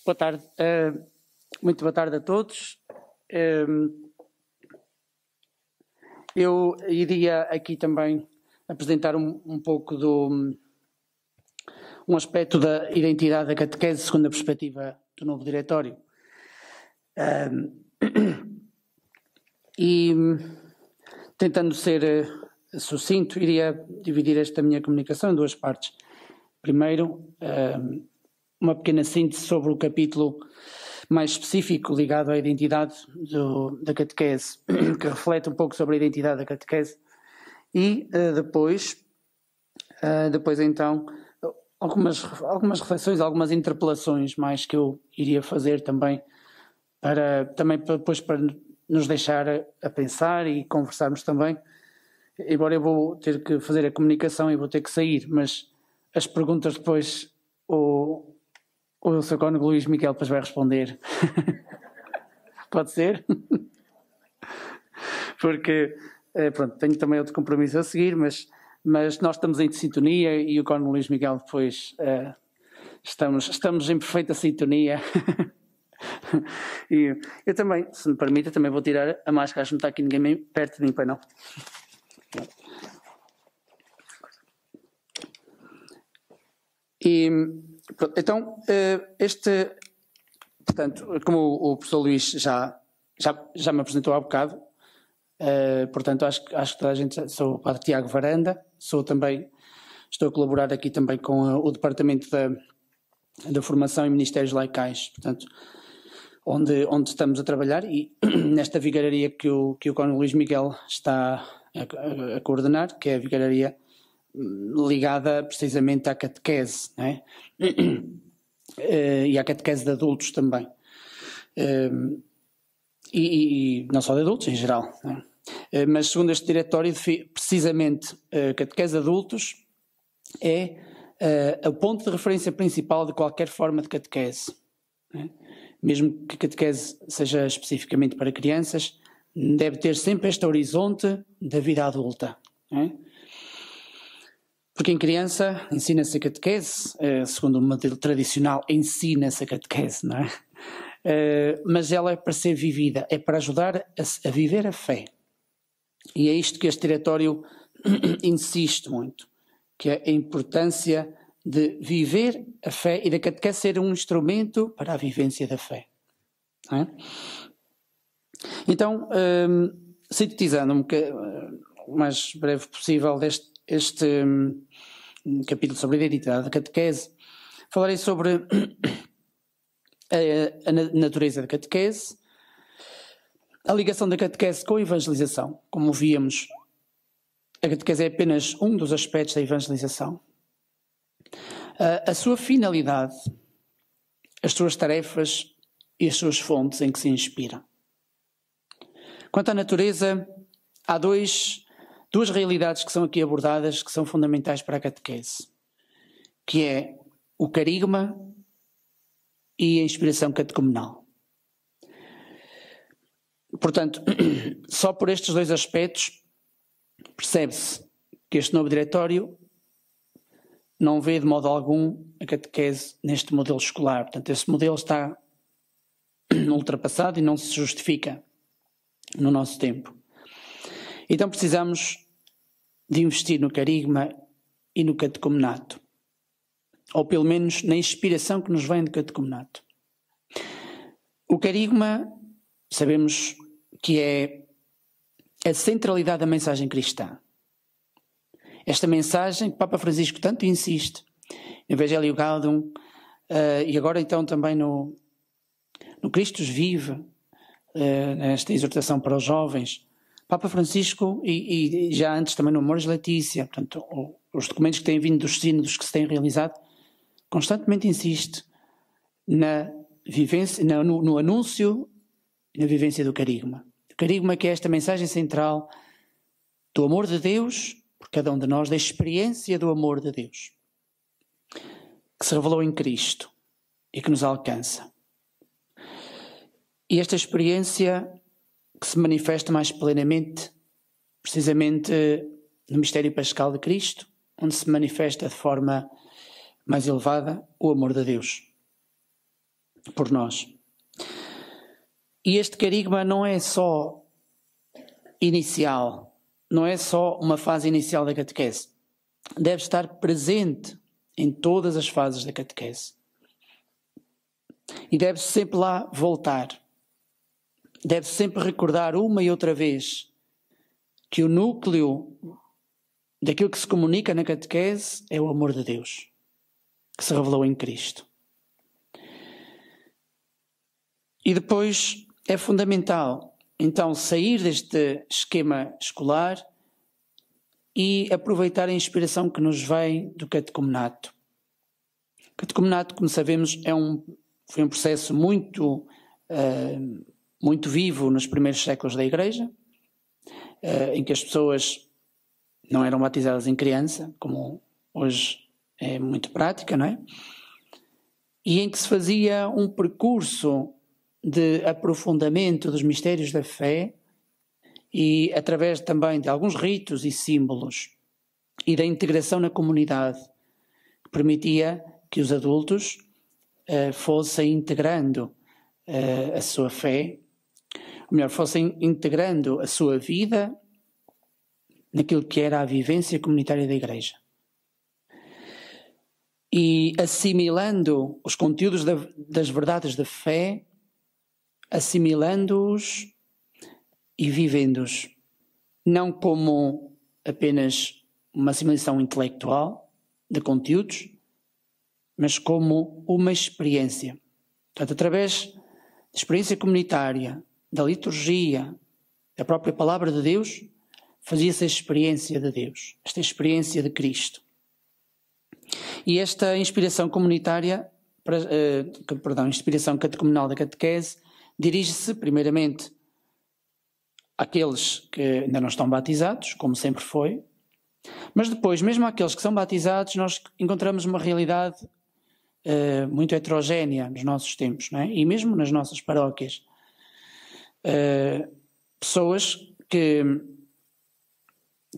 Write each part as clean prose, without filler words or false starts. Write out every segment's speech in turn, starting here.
boa tarde. Muito boa tarde a todos. Eu iria aqui também apresentar um pouco um aspecto da identidade da catequese segundo a perspectiva do novo diretório. E tentando ser sucinto, iria dividir esta minha comunicação em duas partes. Primeiro, uma pequena síntese sobre o capítulo mais específico ligado à identidade da catequese, que reflete um pouco sobre a identidade da catequese, e depois então algumas reflexões, algumas interpelações mais que eu iria fazer também para nos deixar a pensar e conversarmos também, embora eu vou ter que fazer a comunicação e vou ter que sair, mas as perguntas depois o Sr. Cônego Luís Miguel depois vai responder. Pode ser? Porque, pronto, tenho também outro compromisso a seguir, mas nós estamos em sintonia e o Cônego Luís Miguel depois estamos em perfeita sintonia. E eu também, se me permite, também vou tirar a máscara, acho que não está aqui ninguém perto de mim, para não. E, então, portanto, como o professor Luís já me apresentou há bocado, portanto, acho que toda a gente, sou o padre Tiago Varanda, estou a colaborar aqui também com o Departamento da Formação em Ministérios Laicais, portanto, onde estamos a trabalhar, e nesta vigararia que o Cônego Luís Miguel está a coordenar, que é a vigararia ligada precisamente à catequese, não é? E à catequese de adultos também, e não só de adultos, em geral, não é? Mas segundo este diretório, precisamente a catequese de adultos é o ponto de referência principal de qualquer forma de catequese, não é? Mesmo que a catequese seja especificamente para crianças, deve ter sempre este horizonte da vida adulta, não é? Porque em criança ensina-se a catequese, segundo o modelo tradicional, ensina-se a catequese, não é? Mas ela é para ser vivida, é para ajudar a viver a fé. E é isto que este diretório insiste muito, que é a importância de viver a fé e da catequese ser um instrumento para a vivência da fé. Não é? Então, sintetizando o mais breve possível este capítulo sobre a identidade da catequese, falarei sobre a natureza da catequese, a ligação da catequese com a evangelização. Como víamos, a catequese é apenas um dos aspectos da evangelização. A sua finalidade, as suas tarefas e as suas fontes em que se inspira. Quanto à natureza, há duas realidades que são aqui abordadas que são fundamentais para a catequese, que é o carigma e a inspiração catecumenal. Portanto, só por estes dois aspectos percebe-se que este novo diretório não vê de modo algum a catequese neste modelo escolar. Portanto, esse modelo está ultrapassado e não se justifica no nosso tempo. Então precisamos de investir no carigma e no catecumenato, ou pelo menos na inspiração que nos vem do catecumenato. O carigma, sabemos que é a centralidade da mensagem cristã. Esta mensagem que o Papa Francisco tanto insiste, no Evangelho Gaudium, e agora então também no Christus Vive, nesta exortação para os jovens, Papa Francisco, e já antes também no Amoris Laetitia, portanto, os documentos que têm vindo dos sínodos que se têm realizado, constantemente insiste na vivência, no anúncio e na vivência do carigma. O carigma que é esta mensagem central do amor de Deus por cada um de nós, da experiência do amor de Deus, que se revelou em Cristo e que nos alcança. E esta experiência que se manifesta mais plenamente, precisamente no mistério pascal de Cristo, onde se manifesta de forma mais elevada o amor de Deus. por nós. E este querigma não é só inicial, não é só uma fase inicial da catequese. Deve estar presente em todas as fases da catequese. E deve sempre lá voltar. Deve sempre recordar uma e outra vez que o núcleo daquilo que se comunica na catequese é o amor de Deus, que se revelou em Cristo. E depois é fundamental, então, sair deste esquema escolar e aproveitar a inspiração que nos vem do catecumenato. O catecumenato, como sabemos, foi um processo muito vivo nos primeiros séculos da Igreja, em que as pessoas não eram batizadas em criança, como hoje é muito prática, não é? E em que se fazia um percurso de aprofundamento dos mistérios da fé e através também de alguns ritos e símbolos e da integração na comunidade, que permitia que os adultos fossem integrando a sua fé, ou melhor, fossem integrando a sua vida naquilo que era a vivência comunitária da Igreja. E assimilando os conteúdos das verdades da fé, assimilando-os e vivendo-os, não como apenas uma assimilação intelectual de conteúdos, mas como uma experiência. Portanto, através da experiência comunitária, da liturgia, da própria palavra de Deus, fazia-se a experiência de Deus, esta experiência de Cristo. E esta inspiração comunitária, inspiração catecumenal da catequese, dirige-se primeiramente àqueles que ainda não estão batizados, como sempre foi, mas depois, mesmo àqueles que são batizados, nós encontramos uma realidade muito heterogénea nos nossos tempos, não é? E mesmo nas nossas paróquias. Pessoas que,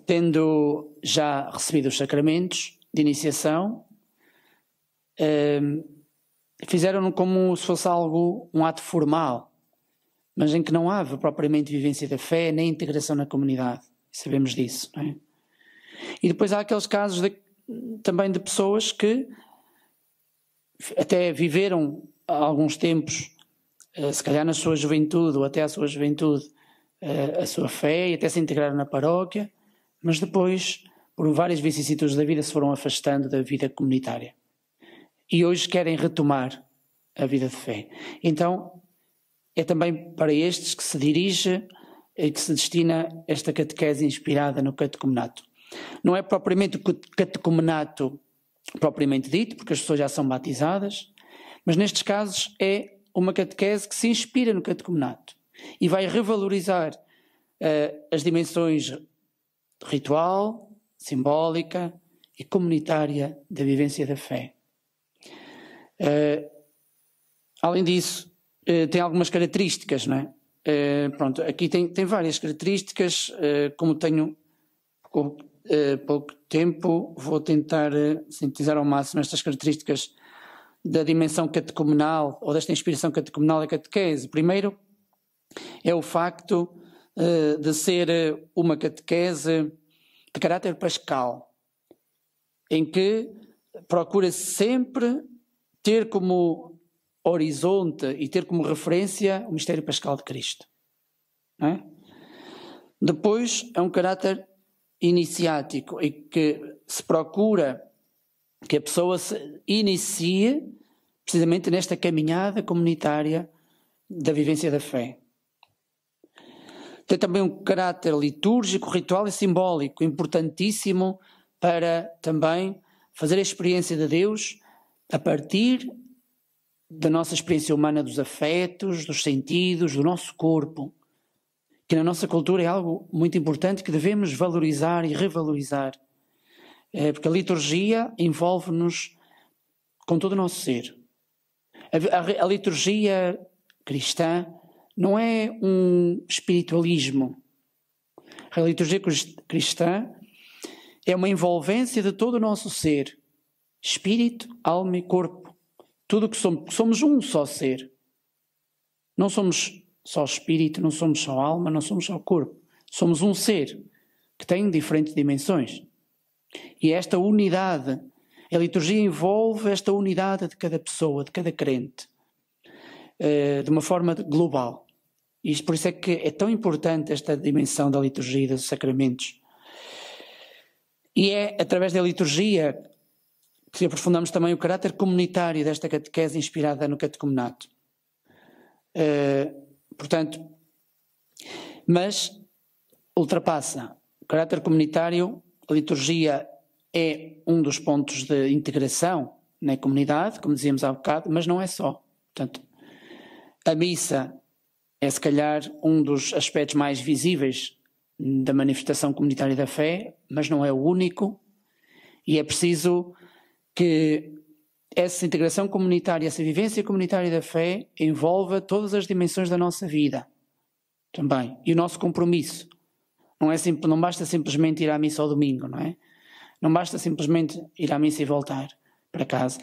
tendo já recebido os sacramentos de iniciação, fizeram-no como se fosse um ato formal, mas em que não há propriamente vivência da fé nem integração na comunidade. Sabemos disso, não é? E depois há aqueles casos também de pessoas que até viveram há alguns tempos, se calhar na sua juventude ou até à sua juventude, a sua fé e até se integraram na paróquia, mas depois, por várias vicissitudes da vida, se foram afastando da vida comunitária. E hoje querem retomar a vida de fé. Então, é também para estes que se dirige e que se destina esta catequese inspirada no catecumenato. Não é propriamente o catecumenato propriamente dito, porque as pessoas já são batizadas, mas nestes casos é uma catequese que se inspira no catecumenato e vai revalorizar as dimensões ritual, simbólica e comunitária da vivência da fé. Além disso, tem algumas características, não é? Pronto, aqui tem várias características, como tenho pouco tempo, vou tentar sintetizar ao máximo estas características da dimensão catecumenal ou desta inspiração catecumenal da catequese. Primeiro, é o facto de ser uma catequese de caráter pascal, em que procura sempre ter como horizonte e ter como referência o mistério pascal de Cristo. Não é? Depois, é um caráter iniciático e que se procura que a pessoa se inicie precisamente nesta caminhada comunitária da vivência da fé. Tem também um caráter litúrgico, ritual e simbólico, importantíssimo para também fazer a experiência de Deus a partir da nossa experiência humana dos afetos, dos sentidos, do nosso corpo, que na nossa cultura é algo muito importante que devemos valorizar e revalorizar, porque a liturgia envolve-nos com todo o nosso ser. A liturgia cristã não é um espiritualismo. A liturgia cristã é uma envolvência de todo o nosso ser, espírito, alma e corpo, tudo o que somos um só ser. Não somos só espírito, não somos só alma, não somos só corpo. Somos um ser que tem diferentes dimensões. E esta unidade, a liturgia envolve esta unidade de cada pessoa, de cada crente, de uma forma global. E por isso é que é tão importante esta dimensão da liturgia e dos sacramentos. E é através da liturgia que aprofundamos também o caráter comunitário desta catequese inspirada no catecumenato. Portanto, mas ultrapassa o caráter comunitário. A liturgia é um dos pontos de integração na comunidade, como dizíamos há bocado, mas não é só. Portanto, a missa é se calhar um dos aspectos mais visíveis da manifestação comunitária da fé, mas não é o único, e é preciso que essa integração comunitária, essa vivência comunitária da fé envolva todas as dimensões da nossa vida também, e o nosso compromisso. Não basta simplesmente ir à missa ao domingo, não é? Não basta simplesmente ir à missa e voltar para casa.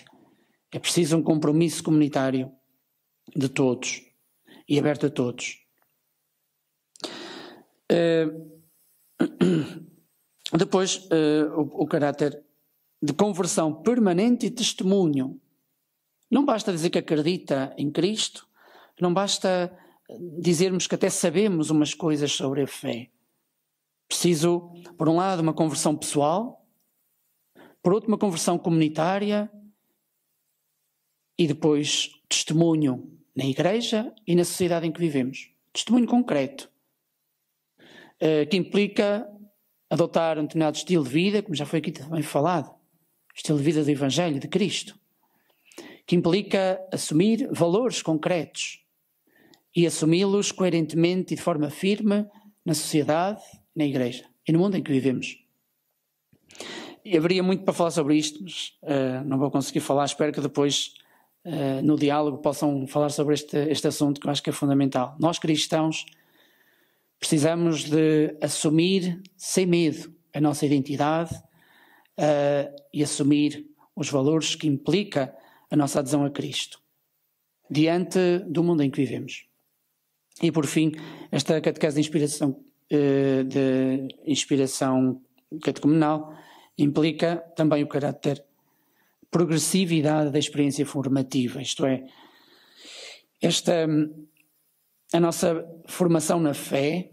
É preciso um compromisso comunitário de todos e aberto a todos. Depois, o caráter de conversão permanente e testemunho. Não basta dizer que acredita em Cristo, não basta dizermos que até sabemos umas coisas sobre a fé. Preciso, por um lado, uma conversão pessoal, por outro, uma conversão comunitária e depois testemunho na igreja e na sociedade em que vivemos. Testemunho concreto, que implica adotar um determinado estilo de vida, como já foi aqui também falado, estilo de vida do Evangelho de Cristo, que implica assumir valores concretos e assumi-los coerentemente e de forma firme na sociedade, na igreja e no mundo em que vivemos. E haveria muito para falar sobre isto, mas não vou conseguir falar. Espero que depois, no diálogo, possam falar sobre este assunto, que eu acho que é fundamental. Nós, cristãos, precisamos de assumir sem medo a nossa identidade e assumir os valores que implica a nossa adesão a Cristo, diante do mundo em que vivemos. E, por fim, esta catequese de inspiração catecumenal implica também o caráter progressividade da experiência formativa, isto é, a nossa formação na fé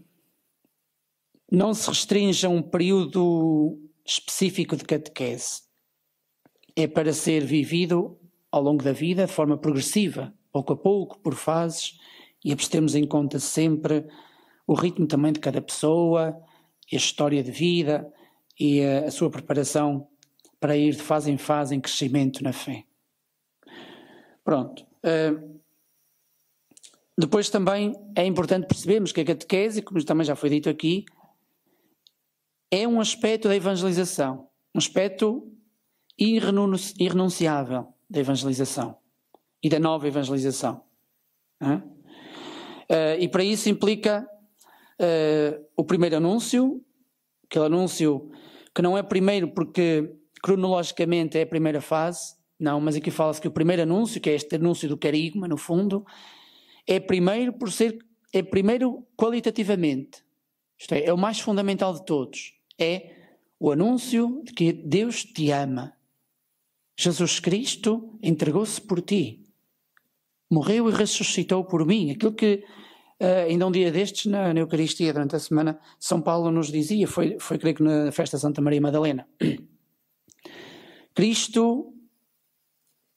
não se restringe a um período específico de catequese. É para ser vivido ao longo da vida de forma progressiva, pouco a pouco, por fases, e é preciso termos em conta sempre o ritmo também de cada pessoa, a história de vida e a sua preparação para ir de fase em fase em crescimento na fé. Pronto. Depois também é importante percebermos que a catequese, como também já foi dito aqui, é um aspecto da evangelização, um aspecto irrenunciável da evangelização e da nova evangelização. E para isso implica o primeiro anúncio, aquele anúncio que não é primeiro porque cronologicamente é a primeira fase, não, mas aqui fala-se que o primeiro anúncio, que é este anúncio do carigma, no fundo, é primeiro qualitativamente, isto é o mais fundamental de todos, é o anúncio de que Deus te ama. Jesus Cristo entregou-se por ti, morreu e ressuscitou por mim. Aquilo que ainda um dia destes na Eucaristia, durante a semana, São Paulo nos dizia, foi creio que na festa de Santa Maria Madalena. Cristo,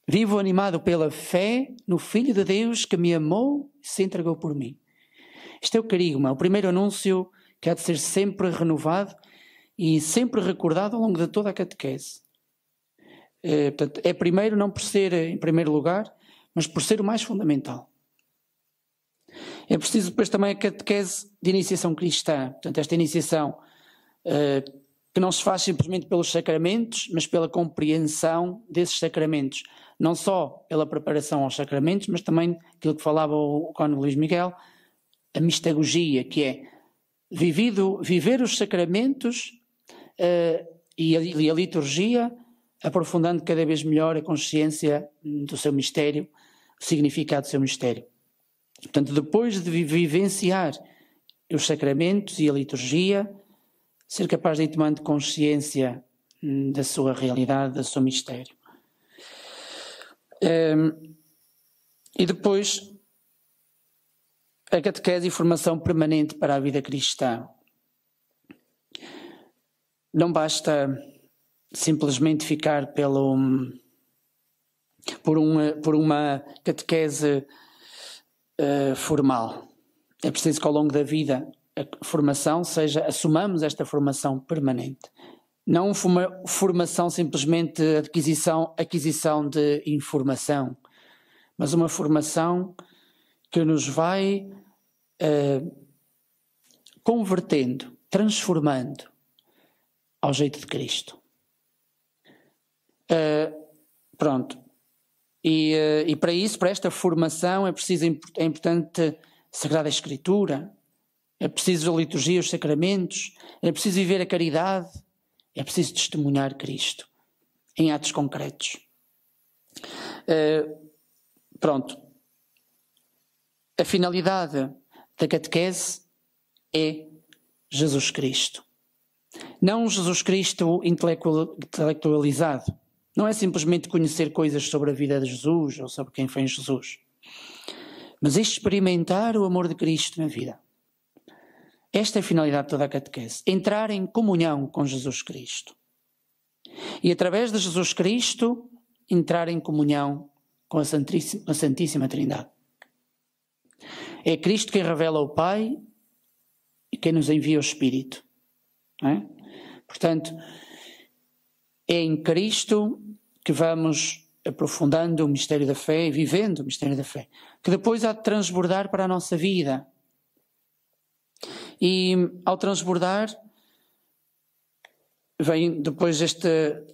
vivo animado pela fé no Filho de Deus que me amou e se entregou por mim. Este é o carigma, o primeiro anúncio que há de ser sempre renovado e sempre recordado ao longo de toda a catequese. Portanto, é primeiro não por ser em primeiro lugar, mas por ser o mais fundamental. É preciso depois também a catequese de iniciação cristã, portanto esta iniciação que não se faz simplesmente pelos sacramentos, mas pela compreensão desses sacramentos, não só pela preparação aos sacramentos, mas também aquilo que falava o Cônego Luís Miguel, a mistagogia, que é viver os sacramentos e a liturgia aprofundando cada vez melhor a consciência do seu mistério, o significado do seu mistério. Portanto, depois de vivenciar os sacramentos e a liturgia, ser capaz de ir tomando consciência da sua realidade, do seu mistério. E depois, a catequese e formação permanente para a vida cristã. Não basta simplesmente ficar por uma catequese formal. É preciso que ao longo da vida a formação assumamos esta formação permanente. Não uma formação simplesmente aquisição de informação, mas uma formação que nos vai convertendo, transformando ao jeito de Cristo. Pronto. E para isso, para esta formação, é importante a Sagrada Escritura, é preciso a liturgia, os sacramentos, é preciso viver a caridade, é preciso testemunhar Cristo em atos concretos. Pronto. A finalidade da catequese é Jesus Cristo. Não Jesus Cristo intelectualizado. Não é simplesmente conhecer coisas sobre a vida de Jesus ou sobre quem foi Jesus. Mas é experimentar o amor de Cristo na vida. Esta é a finalidade de toda a catequese. Entrar em comunhão com Jesus Cristo. E através de Jesus Cristo, entrar em comunhão com a Santíssima Trindade. É Cristo quem revela o Pai e quem nos envia o Espírito. Não é? Portanto, é em Cristo que vamos aprofundando o mistério da fé e vivendo o mistério da fé, que depois há de transbordar para a nossa vida. E ao transbordar, vem depois esta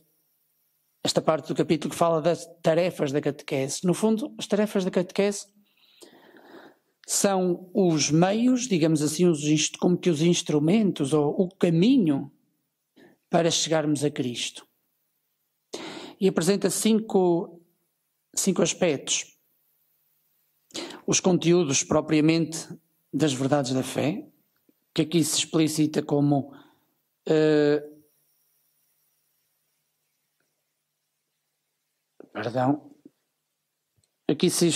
parte do capítulo que fala das tarefas da catequese. No fundo, as tarefas da catequese são os meios, digamos assim, como que os instrumentos ou o caminho para chegarmos a Cristo. E apresenta cinco aspectos. Os conteúdos propriamente das verdades da fé, que aqui se explicita como aqui se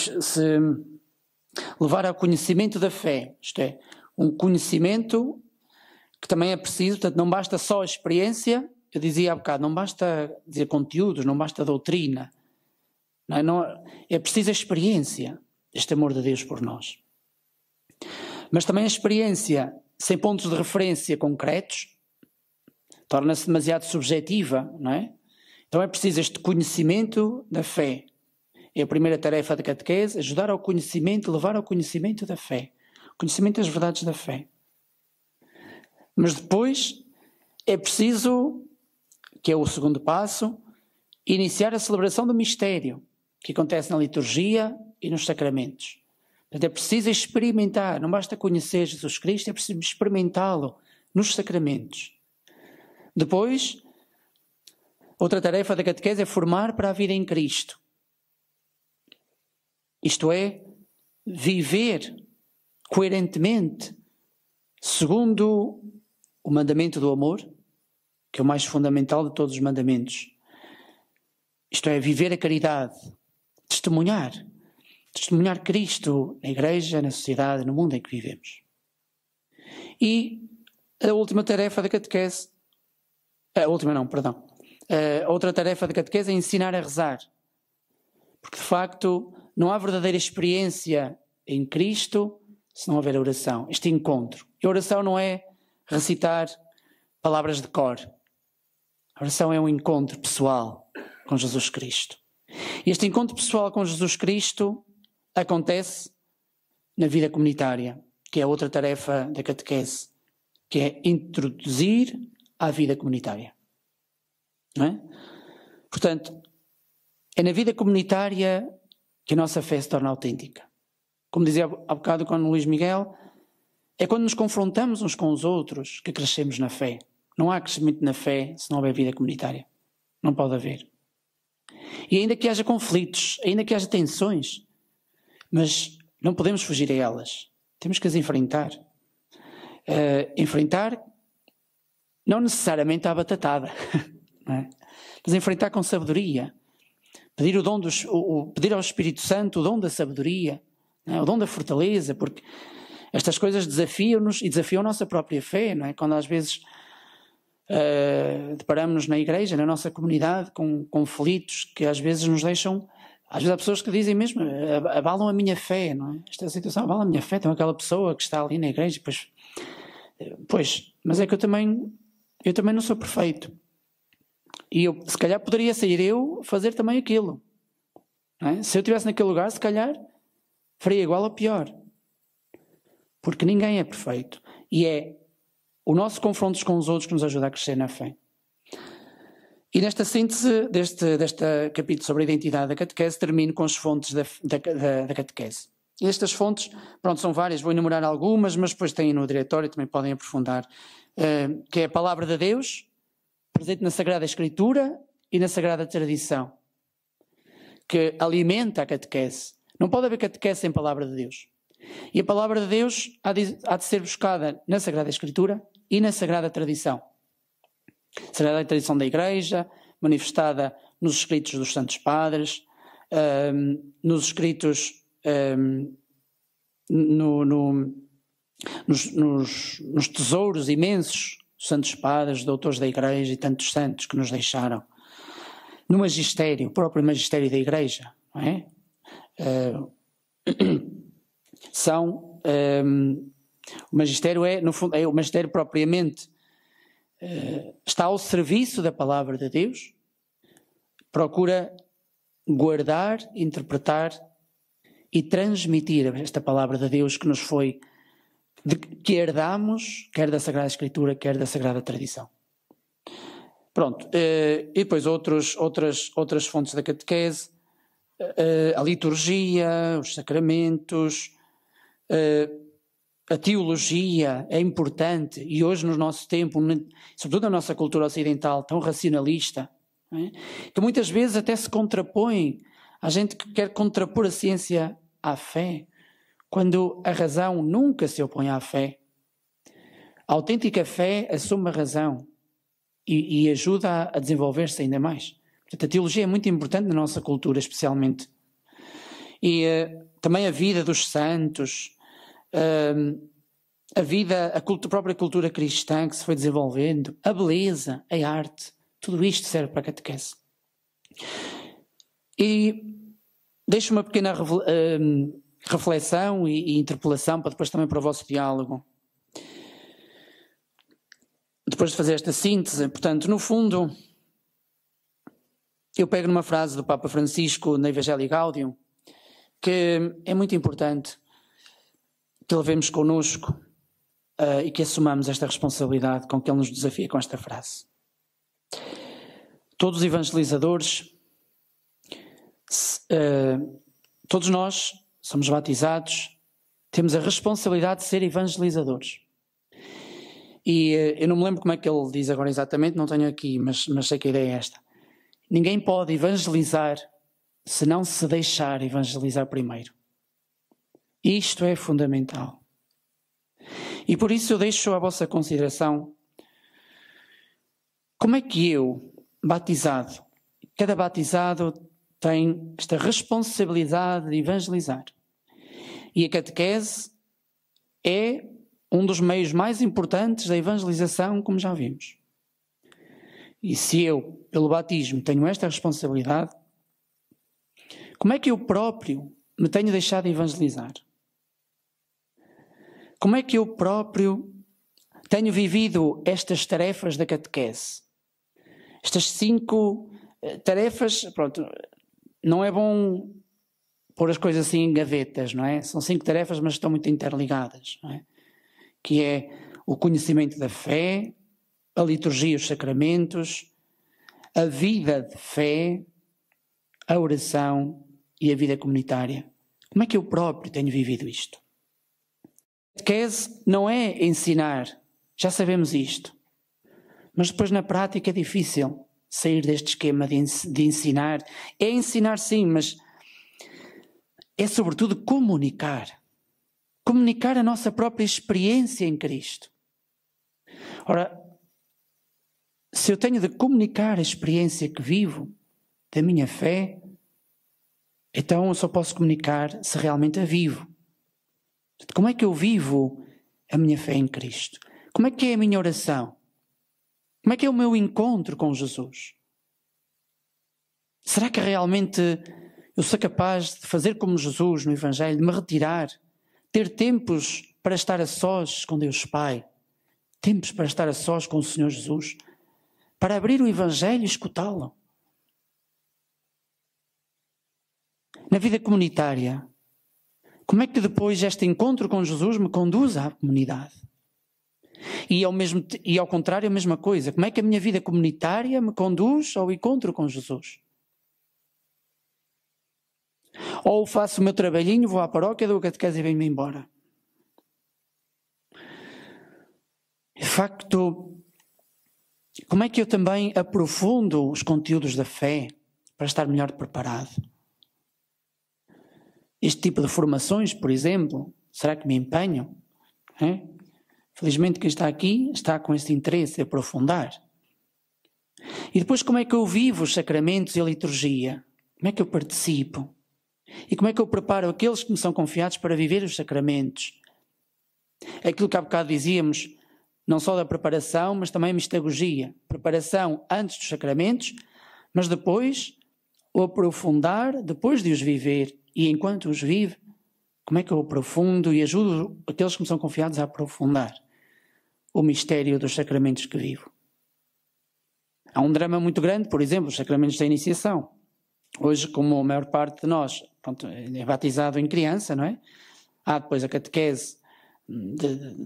levar ao conhecimento da fé, isto é, um conhecimento que também é preciso, portanto não basta só a experiência, eu dizia há bocado, não basta dizer conteúdos, não basta a doutrina, é preciso a experiência deste amor de Deus por nós. Mas também a experiência sem pontos de referência concretos torna-se demasiado subjetiva, não é? Então é preciso este conhecimento da fé. É a primeira tarefa da catequese, ajudar ao conhecimento, levar ao conhecimento da fé. Conhecimento das verdades da fé. Mas depois é preciso, que é o segundo passo, iniciar a celebração do mistério, que acontece na liturgia e nos sacramentos. Portanto, é preciso experimentar, não basta conhecer Jesus Cristo, é preciso experimentá-lo nos sacramentos. Depois, outra tarefa da catequese é formar para a vida em Cristo. Isto é, viver coerentemente, segundo o mandamento do amor, que é o mais fundamental de todos os mandamentos. Isto é, viver a caridade, testemunhar Cristo na igreja, na sociedade, no mundo em que vivemos. E a última tarefa da catequese, a outra tarefa da catequese é ensinar a rezar. Porque de facto não há verdadeira experiência em Cristo se não houver oração, este encontro. E a oração não é recitar palavras de cor. A oração é um encontro pessoal com Jesus Cristo. E este encontro pessoal com Jesus Cristo acontece na vida comunitária, que é outra tarefa da catequese, que é introduzir à vida comunitária. Não é? Portanto, é na vida comunitária que a nossa fé se torna autêntica. Como dizia há bocado com o Luís Miguel, é quando nos confrontamos uns com os outros que crescemos na fé. Não há crescimento na fé se não houver vida comunitária. Não pode haver. E ainda que haja conflitos, ainda que haja tensões, mas não podemos fugir a elas. Temos que as enfrentar. Enfrentar não necessariamente à batatada, não é? Mas enfrentar com sabedoria. Pedir pedir ao Espírito Santo o dom da sabedoria, não é? O dom da fortaleza, porque estas coisas desafiam-nos e desafiam a nossa própria fé, não é? Quando às vezes deparamos-nos na igreja, na nossa comunidade, com conflitos que às vezes nos deixam. Às vezes há pessoas que dizem mesmo, abalam a minha fé, não é? Esta situação abala a minha fé. Tem aquela pessoa que está ali na igreja, pois, mas é que eu também não sou perfeito. E se calhar poderia sair eu fazer também aquilo. Não é? Se eu estivesse naquele lugar, se calhar faria igual ou pior. Porque ninguém é perfeito. E é o nosso confronto com os outros que nos ajuda a crescer na fé. E nesta síntese deste capítulo sobre a identidade da catequese, termino com as fontes da catequese. E estas fontes, pronto, são várias, vou enumerar algumas, mas depois têm no diretório, também podem aprofundar, que é a palavra de Deus, presente na Sagrada Escritura e na Sagrada Tradição, que alimenta a catequese. Não pode haver catequese sem palavra de Deus. E a palavra de Deus há de ser buscada na Sagrada Escritura e na Sagrada Tradição. Sagrada Tradição da Igreja, manifestada nos escritos dos Santos Padres, nos escritos, nos tesouros imensos dos Santos Padres, doutores da Igreja e tantos santos que nos deixaram. No magistério, o próprio magistério da Igreja, não é? O magistério no fundo, o magistério propriamente está ao serviço da palavra de Deus, procura guardar, interpretar e transmitir esta palavra de Deus que nos foi, que herdamos, quer da Sagrada Escritura, quer da Sagrada Tradição. Pronto, e depois outras fontes da catequese, a liturgia, os sacramentos, a teologia é importante, e hoje no nosso tempo, sobretudo na nossa cultura ocidental tão racionalista, que muitas vezes até se contrapõe, há gente que quer contrapor a ciência à fé, quando a razão nunca se opõe à fé. A autêntica fé assume a razão e ajuda a desenvolver-se ainda mais. Portanto, a teologia é muito importante na nossa cultura, especialmente. E também a vida dos santos, a própria cultura cristã que se foi desenvolvendo, a beleza, a arte, tudo isto serve para a catequese. E deixo uma pequena reflexão e interpelação para depois também para o vosso diálogo. Depois de fazer esta síntese, portanto, no fundo, eu pego numa frase do Papa Francisco na Evangelii Gaudium, que é muito importante que levemos connosco e que assumamos esta responsabilidade com que ele nos desafia com esta frase. Todos os evangelizadores, todos nós somos batizados, temos a responsabilidade de ser evangelizadores. E eu não me lembro como é que ele diz agora exatamente, não tenho aqui, mas sei que a ideia é esta. Ninguém pode evangelizar se não se deixar evangelizar primeiro. Isto é fundamental. E por isso eu deixo à vossa consideração como é que eu, batizado, cada batizado tem esta responsabilidade de evangelizar. E a catequese é um dos meios mais importantes da evangelização, como já vimos. E se eu, pelo batismo, tenho esta responsabilidade, como é que eu próprio me tenho deixado de evangelizar? Como é que eu próprio tenho vivido estas tarefas da catequese? Estas 5 tarefas, pronto, não é bom pôr as coisas assim em gavetas, não é? São 5 tarefas, mas estão muito interligadas, não é? Que é o conhecimento da fé, a liturgia e os sacramentos, a vida de fé, a oração e a vida comunitária. Como é que eu próprio tenho vivido isto? A catequese não é ensinar, já sabemos isto, mas depois na prática é difícil. sair deste esquema de ensinar. É ensinar sim, mas é sobretudo comunicar. Comunicar a nossa própria experiência em Cristo. Ora, se eu tenho de comunicar a experiência que vivo da minha fé, então eu só posso comunicar se realmente a vivo. Como é que eu vivo a minha fé em Cristo? Como é que é a minha oração? Como é que é o meu encontro com Jesus? Será que realmente eu sou capaz de fazer como Jesus no Evangelho, de me retirar, ter tempos para estar a sós com Deus Pai, tempos para estar a sós com o Senhor Jesus, para abrir o Evangelho e escutá-lo? Na vida comunitária, como é que depois este encontro com Jesus me conduz à comunidade? E ao contrário, a mesma coisa. Como é que a minha vida comunitária me conduz ao encontro com Jesus? Ou faço o meu trabalhinho, vou à paróquia, dou a catequese e venho-me embora. De facto, como é que eu também aprofundo os conteúdos da fé para estar melhor preparado? Este tipo de formações, por exemplo, será que me empenho? Felizmente quem está aqui está com esse interesse de aprofundar. E depois como é que eu vivo os sacramentos e a liturgia? Como é que eu participo? E como é que eu preparo aqueles que me são confiados para viver os sacramentos? Aquilo que há bocado dizíamos, não só da preparação, mas também a mistagogia. Preparação antes dos sacramentos, mas depois o aprofundar, depois de os viver. E enquanto os vive, como é que eu aprofundo e ajudo aqueles que me são confiados a aprofundar o mistério dos sacramentos que vivo? Há um drama muito grande, por exemplo, os sacramentos da iniciação. Hoje, como a maior parte de nós é batizado em criança, não é? Há depois a catequese,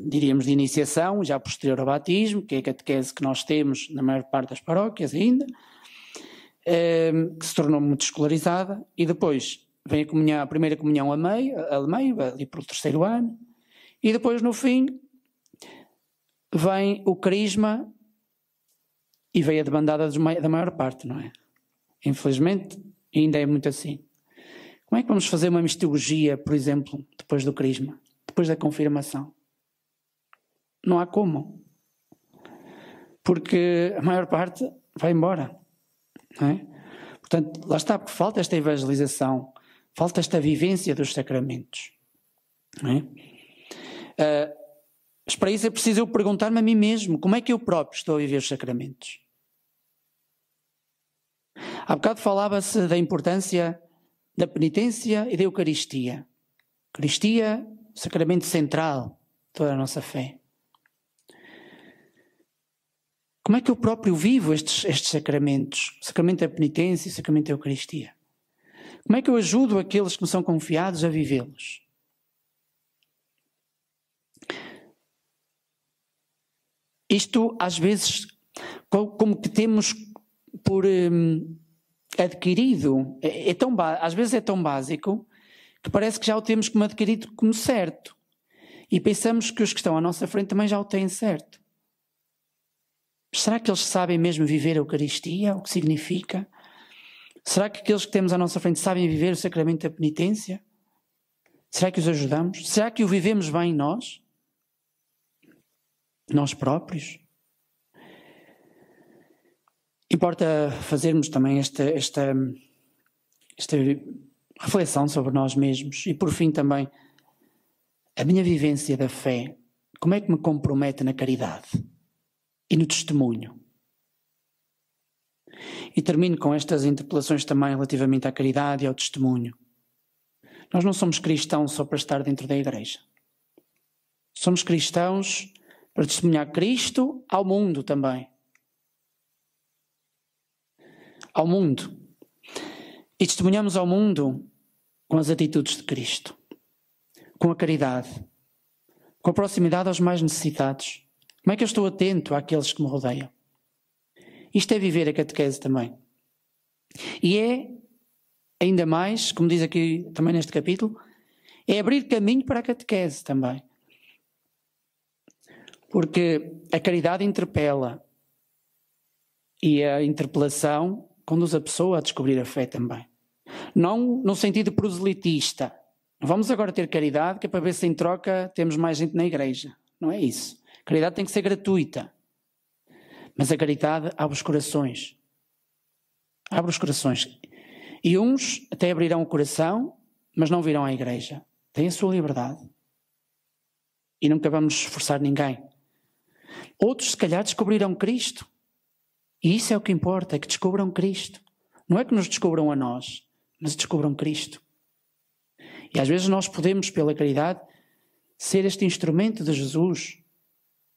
diríamos, de iniciação, já posterior ao batismo, que é a catequese que nós temos na maior parte das paróquias ainda, que se tornou muito escolarizada, e depois vem a primeira comunhão a meio, ali pelo terceiro ano, e depois no fim vem o crisma e vem a debandada da maior parte, não é? Infelizmente ainda é muito assim. Como é que vamos fazer uma mistagogia, por exemplo, depois do crisma, depois da confirmação? Não há como. Porque a maior parte vai embora, não é? Portanto, lá está, porque falta esta evangelização, falta esta vivência dos sacramentos. Não é? Mas para isso é preciso eu perguntar-me a mim mesmo, como é que eu próprio estou a viver os sacramentos? Há bocado falava-se da importância da penitência e da Eucaristia. Eucaristia, sacramento central de toda a nossa fé. Como é que eu próprio vivo estes sacramentos? O sacramento da penitência e o sacramento da Eucaristia. Como é que eu ajudo aqueles que me são confiados a vivê-los? Isto, às vezes, como que temos por adquirido, às vezes é tão básico que parece que já o temos como adquirido como certo. E pensamos que os que estão à nossa frente também já o têm certo. Será que eles sabem mesmo viver a Eucaristia, o que significa? Será que aqueles que temos à nossa frente sabem viver o sacramento da penitência? Será que os ajudamos? Será que o vivemos bem nós? Nós próprios? Importa fazermos também esta reflexão sobre nós mesmos e, por fim, também a minha vivência da fé. Como é que me compromete na caridade e no testemunho? E termino com estas interpelações também relativamente à caridade e ao testemunho. Nós não somos cristãos só para estar dentro da igreja. Somos cristãos para testemunhar Cristo ao mundo também. Ao mundo. E testemunhamos ao mundo com as atitudes de Cristo, com a caridade, com a proximidade aos mais necessitados. Como é que eu estou atento àqueles que me rodeiam? Isto é viver a catequese também. E é, ainda mais, como diz aqui também neste capítulo, é abrir caminho para a catequese também. Porque a caridade interpela, E a interpelação conduz a pessoa a descobrir a fé também. Não no sentido proselitista. Vamos agora ter caridade, que é para ver se em troca temos mais gente na igreja. Não é isso. A caridade tem que ser gratuita. Mas a caridade abre os corações. Abre os corações. E uns até abrirão o coração, mas não virão à igreja. Têm a sua liberdade. E nunca vamos forçar ninguém. Outros, se calhar, descobrirão Cristo. E isso é o que importa, é que descubram Cristo. Não é que nos descubram a nós, mas descubram Cristo. E às vezes nós podemos, pela caridade, ser este instrumento de Jesus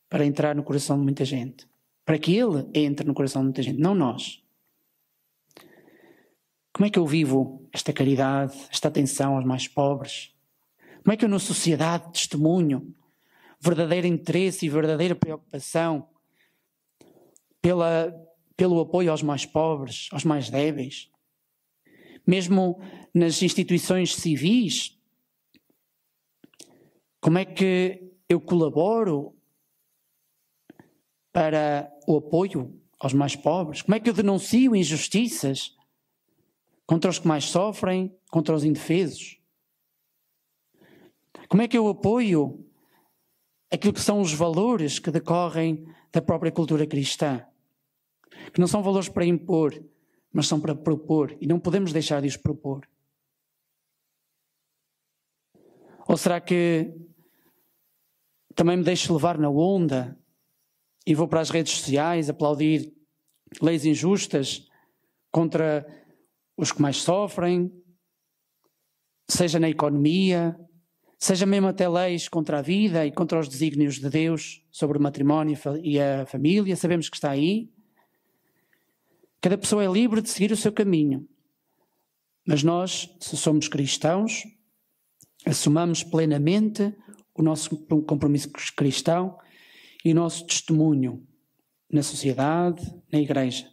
para entrar no coração de muita gente. Para que Ele entre no coração de muita gente, não nós. Como é que eu vivo esta caridade, esta atenção aos mais pobres? Como é que eu, na sociedade, testemunho verdadeiro interesse e verdadeira preocupação pelo apoio aos mais pobres, aos mais débeis? Mesmo nas instituições civis, como é que eu colaboro para o apoio aos mais pobres? Como é que eu denuncio injustiças contra os que mais sofrem, contra os indefesos? Como é que eu apoio aquilo que são os valores que decorrem da própria cultura cristã? Que não são valores para impor, mas são para propor, e não podemos deixar de os propor. Ou será que também me deixo levar na onda e vou para as redes sociais aplaudir leis injustas contra os que mais sofrem, seja na economia, seja mesmo até leis contra a vida e contra os desígnios de Deus sobre o matrimónio e a família? Sabemos que está aí. Cada pessoa é livre de seguir o seu caminho. Mas nós, se somos cristãos, assumamos plenamente o nosso compromisso cristão e o nosso testemunho na sociedade, na igreja.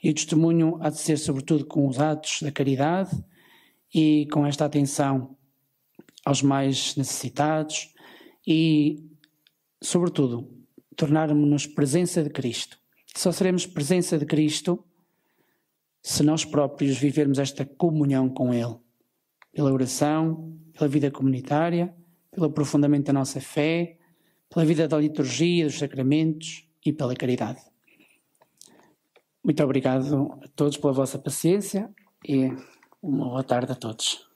E o testemunho há de ser sobretudo com os atos da caridade e com esta atenção aos mais necessitados e, sobretudo, tornarmos-nos presença de Cristo. Só seremos presença de Cristo se nós próprios vivermos esta comunhão com Ele, pela oração, pela vida comunitária, pelo aprofundamento da nossa fé, pela vida da liturgia, dos sacramentos e pela caridade. Muito obrigado a todos pela vossa paciência e uma boa tarde a todos.